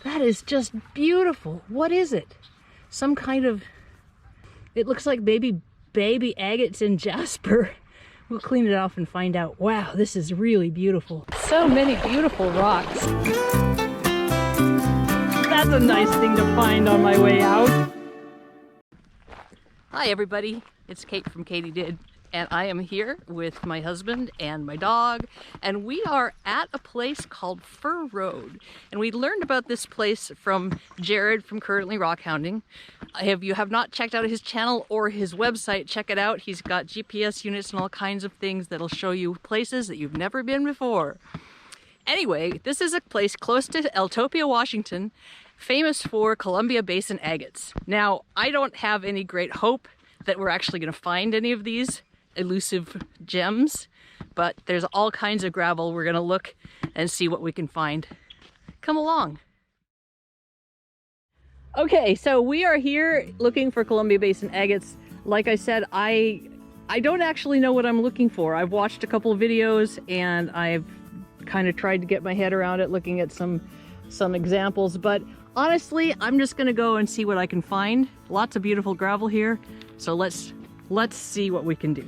That is just beautiful. What is it? Some kind of, it looks like baby agates in jasper. We'll clean it off and find out. Wow, this is really beautiful. So many beautiful rocks. That's a nice thing to find on my way out. Hi everybody, it's Kate from Katie Did, and I am here with my husband and my dog, and we are at a place called Fir Road. And we learned about this place from Jared from Currently Rockhounding. If you have not checked out his channel or his website, check it out. He's got GPS units and all kinds of things that'll show you places that you've never been before. Anyway, this is a place close to Eltopia, Washington, famous for Columbia Basin Agates. Now, I don't have any great hope that we're actually going to find any of these elusive gems, but there's all kinds of gravel. We're going to look and see what we can find. Come along. Okay, so we are here looking for Columbia Basin Agates. Like I said, I don't actually know what I'm looking for. I've watched a couple of videos and I've kind of tried to get my head around it, looking at some examples, but honestly, I'm just gonna go and see what I can find. Lots of beautiful gravel here, so let's see what we can do.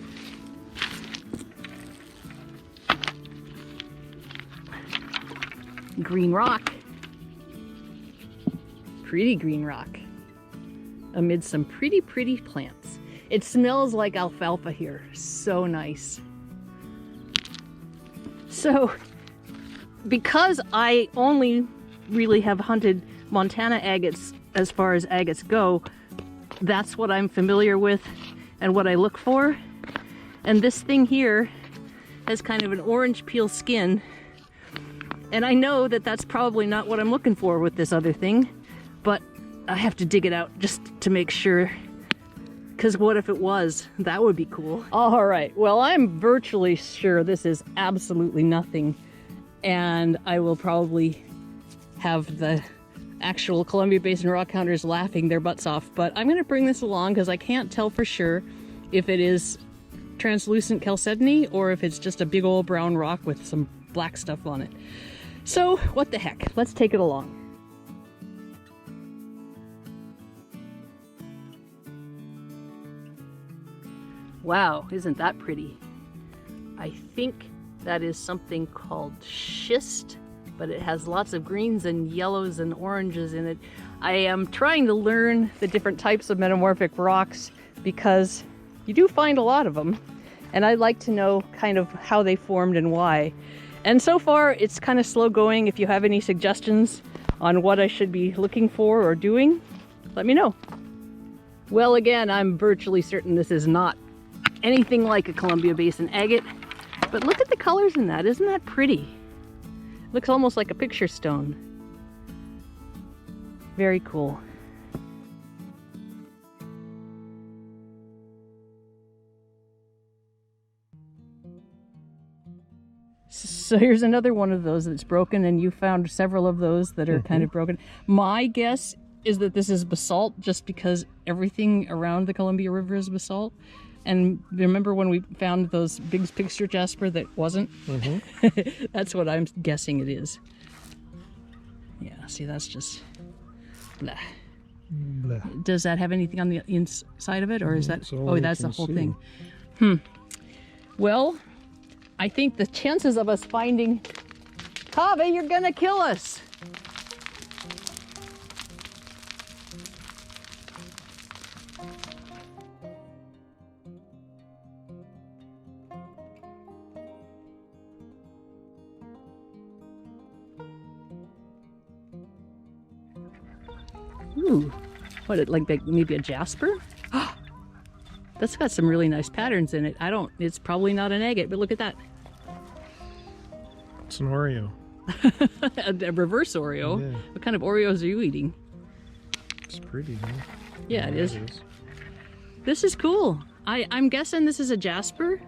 Green rock. Pretty green rock. Amid some pretty plants. It smells like alfalfa here. So nice. So, because I only really have hunted Montana agates as far as agates go, that's what I'm familiar with and what I look for. And this thing here has kind of an orange peel skin, and I know that that's probably not what I'm looking for with this other thing, but I have to dig it out just to make sure, because what if it was? That would be cool. All right, well, I'm virtually sure this is absolutely nothing, and I will probably have the actual Columbia Basin Rockhounders laughing their butts off, but I'm going to bring this along because I can't tell for sure if it is translucent chalcedony or if it's just a big old brown rock with some black stuff on it. So what the heck, let's take it along. Wow, isn't that pretty? I think that is something called schist, but it has lots of greens and yellows and oranges in it. I am trying to learn the different types of metamorphic rocks because you do find a lot of them, and I'd like to know kind of how they formed and why. And so far it's kind of slow going. If you have any suggestions on what I should be looking for or doing, let me know. Well, again, I'm virtually certain this is not anything like a Columbia Basin agate, but look at the colors in that. Isn't that pretty? Looks almost like a picture stone. Very cool. So here's another one of those that's broken, and you found several of those that are kind of broken. My guess is that this is basalt, just because everything around the Columbia River is basalt. And remember when we found those big picture jasper that wasn't? That's what I'm guessing it is. Yeah, see, that's just blah. Blah. Does that have anything on the inside of it, or is that? Oh, that's the whole thing. Well, I think the chances of us finding Kava, you're gonna kill us. Ooh, what, like maybe a jasper? That's got some really nice patterns in it. It's probably not an agate, but look at that. It's an Oreo. A reverse Oreo? Yeah. What kind of Oreos are you eating? It's pretty, huh? Yeah, it is. This is cool. I'm guessing this is a jasper,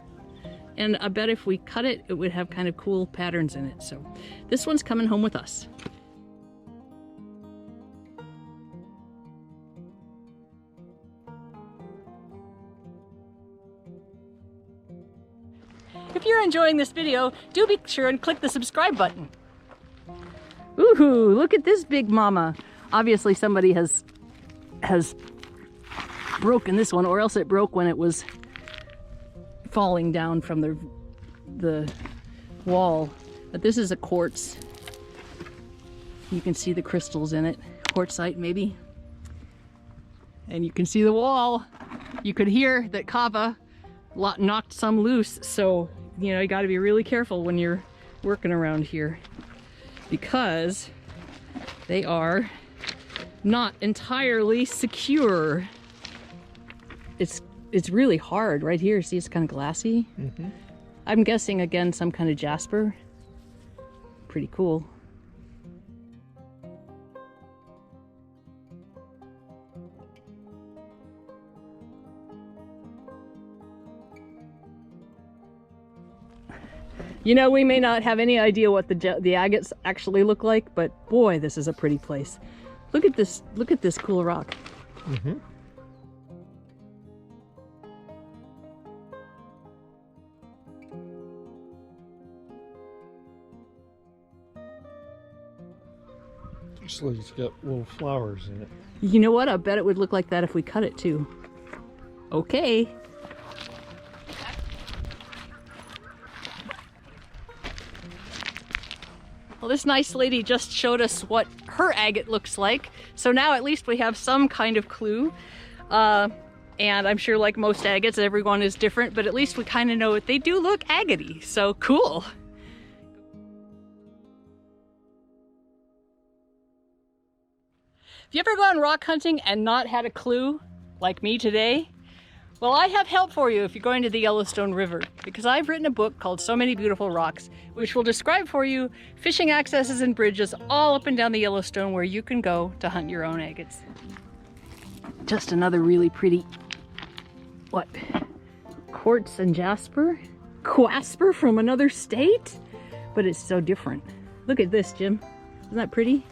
and I bet if we cut it, it would have kind of cool patterns in it. So this one's coming home with us. If you're enjoying this video, do be sure and click the subscribe button. Ooh, look at this big mama. Obviously somebody has broken this one, or else it broke when it was falling down from the wall. But this is a quartz. You can see the crystals in it. Quartzite maybe. And you can see the wall. You could hear that Kava knocked some loose, so you know you got to be really careful when you're working around here, because they are not entirely secure. It's really hard right here. See, it's kind of glassy. Mm-hmm. I'm guessing again some kind of jasper. Pretty cool. You know, we may not have any idea what the agates actually look like, but boy, this is a pretty place. Look at this cool rock. Mm-hmm. Looks like it's got little flowers in it. You know what? I bet it would look like that if we cut it too. Okay. Well, this nice lady just showed us what her agate looks like. So now at least we have some kind of clue. And I'm sure like most agates, everyone is different, but at least we kind of know it. They do look agate-y, so cool. Have you ever gone rock hunting and not had a clue, like me today? Well, I have help for you if you're going to the Yellowstone River, because I've written a book called So Many Beautiful Rocks, which will describe for you fishing accesses and bridges all up and down the Yellowstone where you can go to hunt your own agates. Just another really pretty, what, quartz and jasper? Quasper from another state? But it's so different. Look at this, Jim. Isn't that pretty?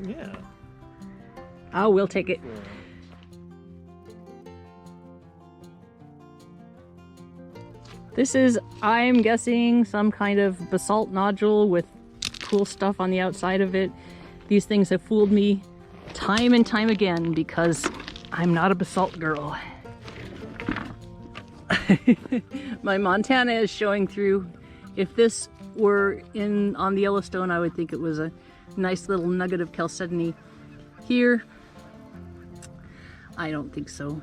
Yeah. Oh, we'll take it. This is, I'm guessing, some kind of basalt nodule with cool stuff on the outside of it. These things have fooled me time and time again because I'm not a basalt girl. My Montana is showing through. If this were on the Yellowstone, I would think it was a nice little nugget of chalcedony. Here, I don't think so.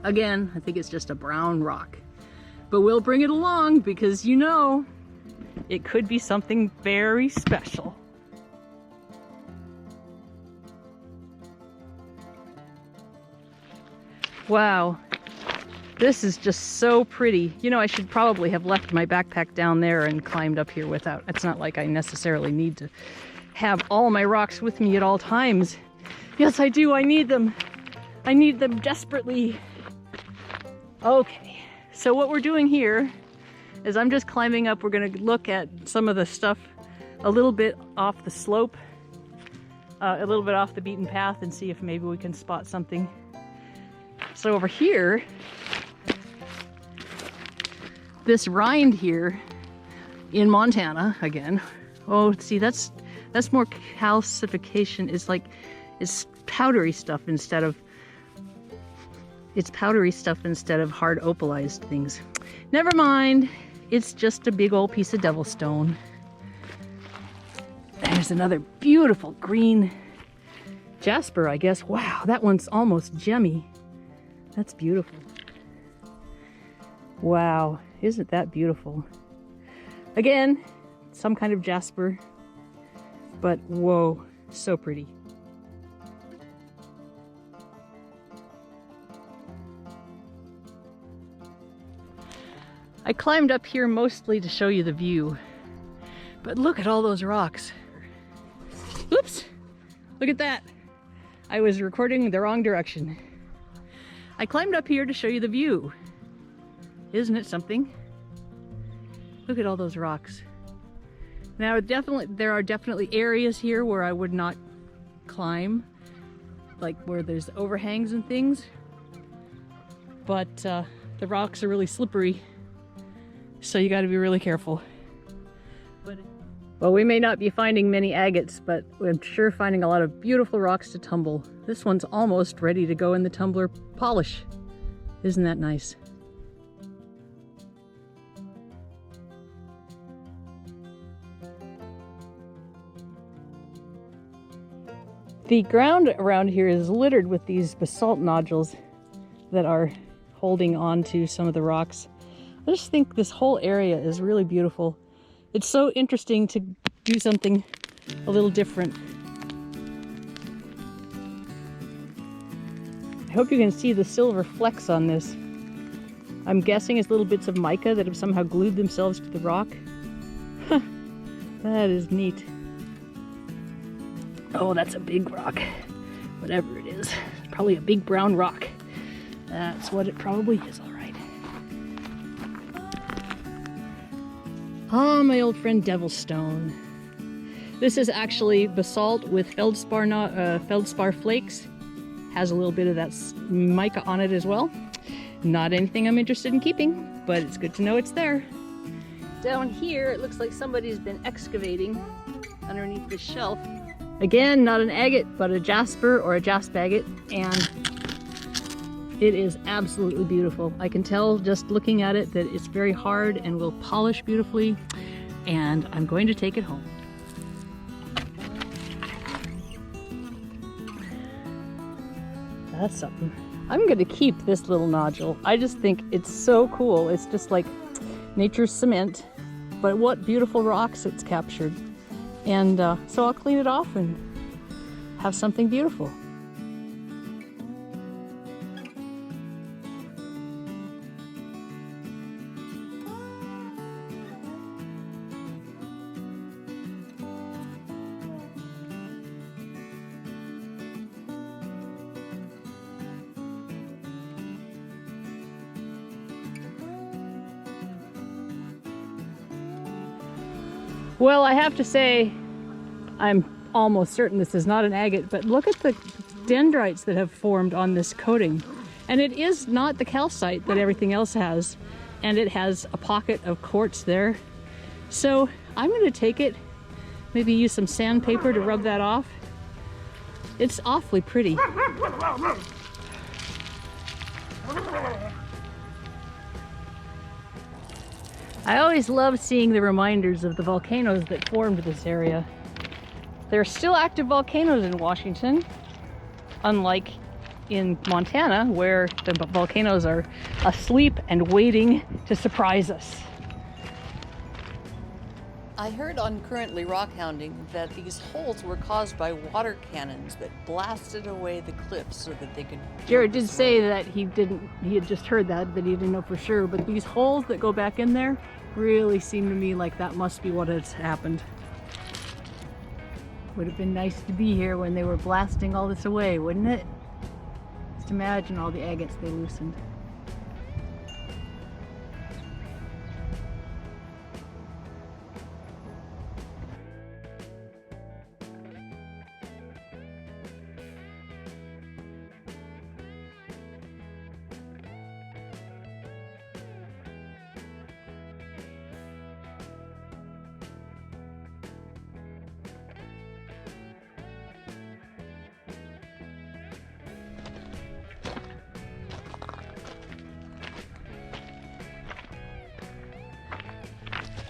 Again, I think it's just a brown rock. But we'll bring it along because, you know, it could be something very special. Wow, this is just so pretty. You know, I should probably have left my backpack down there and climbed up here without. It's not like I necessarily need to have all my rocks with me at all times. Yes, I do. I need them. I need them desperately. Okay. So what we're doing here is I'm just climbing up. We're going to look at some of the stuff a little bit off the slope, a little bit off the beaten path, and see if maybe we can spot something. So over here, this rind here in Montana, again, oh, see, that's more calcification. It's powdery stuff instead of hard opalized things. Never mind. It's just a big old piece of devil stone. There's another beautiful green jasper, I guess. Wow, that one's almost gemmy. That's beautiful. Wow, isn't that beautiful? Again, some kind of jasper, but whoa, so pretty. I climbed up here mostly to show you the view, but look at all those rocks. Oops, look at that. I was recording the wrong direction. I climbed up here to show you the view. Isn't it something? Look at all those rocks. Now, there are definitely areas here where I would not climb, like where there's overhangs and things, but the rocks are really slippery. So you got to be really careful. But Well, we may not be finding many agates, but we're sure finding a lot of beautiful rocks to tumble. This one's almost ready to go in the tumbler polish. Isn't that nice? The ground around here is littered with these basalt nodules that are holding on to some of the rocks. I just think this whole area is really beautiful. It's so interesting to do something a little different. I hope you can see the silver flecks on this. I'm guessing it's little bits of mica that have somehow glued themselves to the rock. That is neat. Oh, that's a big rock. Whatever it is. It's probably a big brown rock. That's what it probably is, all right. Ah, my old friend Devilstone. This is actually basalt with feldspar flakes. Has a little bit of that mica on it as well. Not anything I'm interested in keeping, but it's good to know it's there. Down here, it looks like somebody's been excavating underneath this shelf. Again, not an agate, but a jasper or a jasp agate, and it is absolutely beautiful. I can tell just looking at it that it's very hard and will polish beautifully, and I'm going to take it home. That's something. I'm going to keep this little nodule. I just think it's so cool. It's just like nature's cement, but what beautiful rocks it's captured. And so I'll clean it off and have something beautiful. Well, I have to say, I'm almost certain this is not an agate, but look at the dendrites that have formed on this coating. And it is not the calcite that everything else has. And it has a pocket of quartz there. So I'm going to take it, maybe use some sandpaper to rub that off. It's awfully pretty. I always love seeing the reminders of the volcanoes that formed this area. There are still active volcanoes in Washington, unlike in Montana, where the volcanoes are asleep and waiting to surprise us. I heard on Currently Rockhounding that these holes were caused by water cannons that blasted away the cliffs so that they could... Jared did say that he had just heard that, but he didn't know for sure. But these holes that go back in there really seem to me like that must be what has happened. Would have been nice to be here when they were blasting all this away, wouldn't it? Just imagine all the agates they loosened.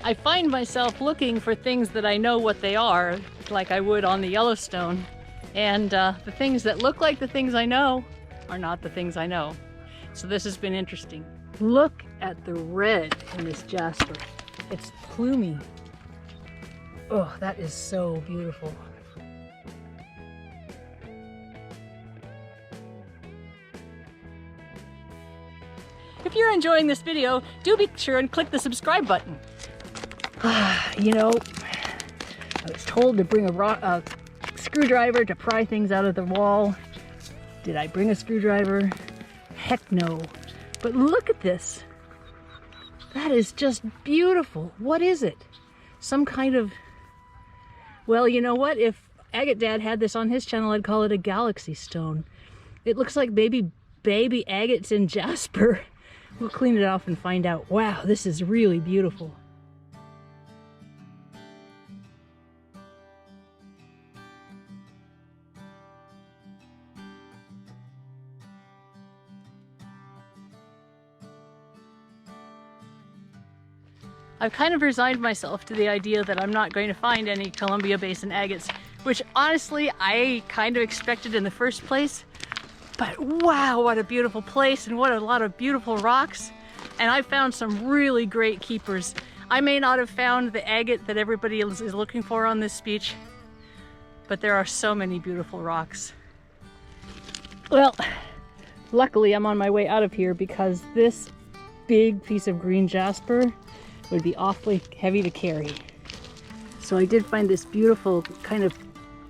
I find myself looking for things that I know what they are, like I would on the Yellowstone. And the things that look like the things I know are not the things I know. So this has been interesting. Look at the red in this jasper. It's plumy. Oh, that is so beautiful. If you're enjoying this video, do be sure and click the subscribe button. You know, I was told to bring a screwdriver to pry things out of the wall. Did I bring a screwdriver? Heck no. But look at this. That is just beautiful. What is it? Some kind of... Well, you know what? If Agate Dad had this on his channel, I'd call it a galaxy stone. It looks like baby agates in jasper. We'll clean it off and find out. Wow, this is really beautiful. I've kind of resigned myself to the idea that I'm not going to find any Columbia Basin agates, which honestly I kind of expected in the first place. But wow, what a beautiful place and what a lot of beautiful rocks. And I found some really great keepers. I may not have found the agate that everybody is looking for on this beach, but there are so many beautiful rocks. Well, luckily I'm on my way out of here because this big piece of green jasper would be awfully heavy to carry. So I did find this beautiful kind of,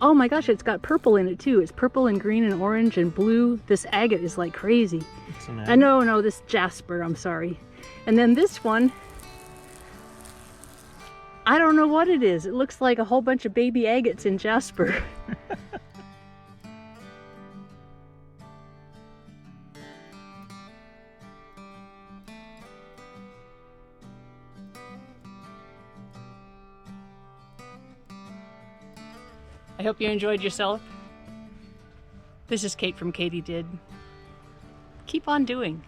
oh my gosh, it's got purple in it too. It's purple and green and orange and blue. This agate is like crazy. It's an agate. No, this jasper, I'm sorry. And then this one, I don't know what it is. It looks like a whole bunch of baby agates in jasper. I hope you enjoyed yourself. This is Kate from Katie Did. Keep on doing.